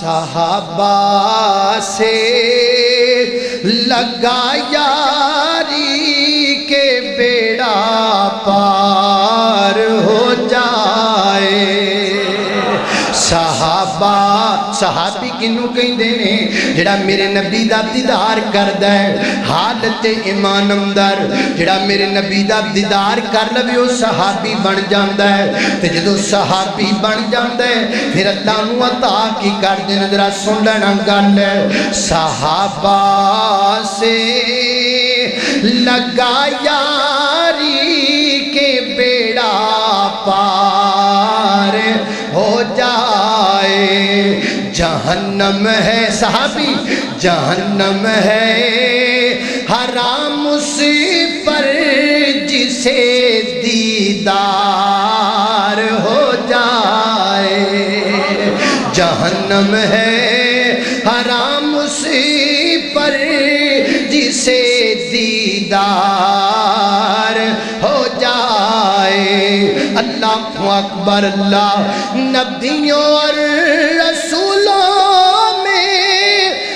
صحابہ سے لگا یاری کے بیڑا پار ہو جائے۔ صحابی کنوں کہندے نے جڑا میرے نبی دا دیدار کردا ہے حالت ایمان اندر، جڑا میرے نبی دا دیدار کر لوے او صحابی بن جاندا ہے۔ تے جدوں صحابی بن جاندا ہے پھر اللہ نو عطا کی کر دین، ذرا سن لینا گل ہے۔ صحابہ سے لگا یاری کے بیڑا پار ہو جائے۔ جہنم ہے صحابی، جہنم ہے حرام اس پر جسے دیدار ہو جائے۔ جہنم ہے حرام اس پر جسے دیدار ہو جائے۔ اللہ اکبر، اللہ نبیوں اور رسولوں میں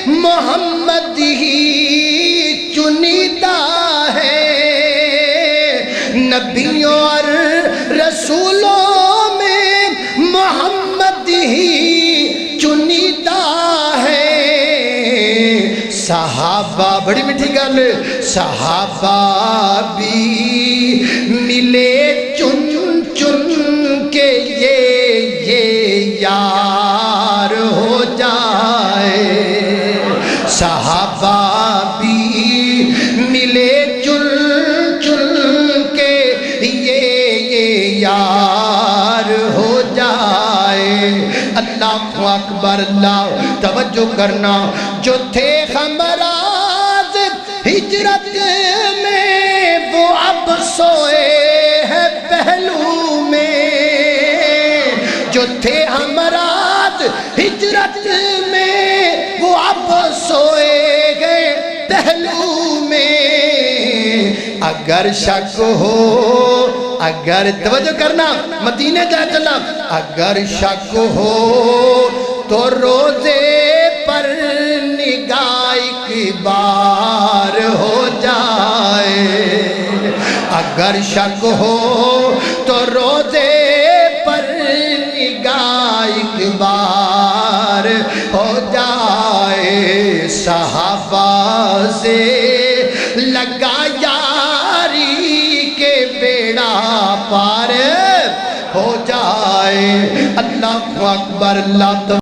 محمد ہی چنیدہ ہے۔ نبیوں اور رسولوں میں محمد ہی چنیدہ ہے۔ صحابہ، بڑی میٹھی گل، صحابہ بھی ملے چن چن کے یہ یار ہو جائے۔ صحابہ بھی ملے چن چن کے یہ یار ہو جائے۔ اللہ اکبر، اللہ توجہ کرنا، جو تھے ہمراز ہجرت میں وہ اب سوئے ہیں پہلو میں۔ جو تھے ہمراز ہجرت میں وہ اب سوئے گئے پہلو میں۔ اگر شک ہو، اگر توجہ کرنا، مدینے جا چلا، اگر شک ہو تو روزے پر نگاہ ایک بار ہو جائے۔ اگر شک ہو تو روزے پر نگاہ ایک بار ہو جائے۔ صحابہ سے لگا یاری کے بیڑا پار ہو جائے۔ اللہ اکبر، اللہ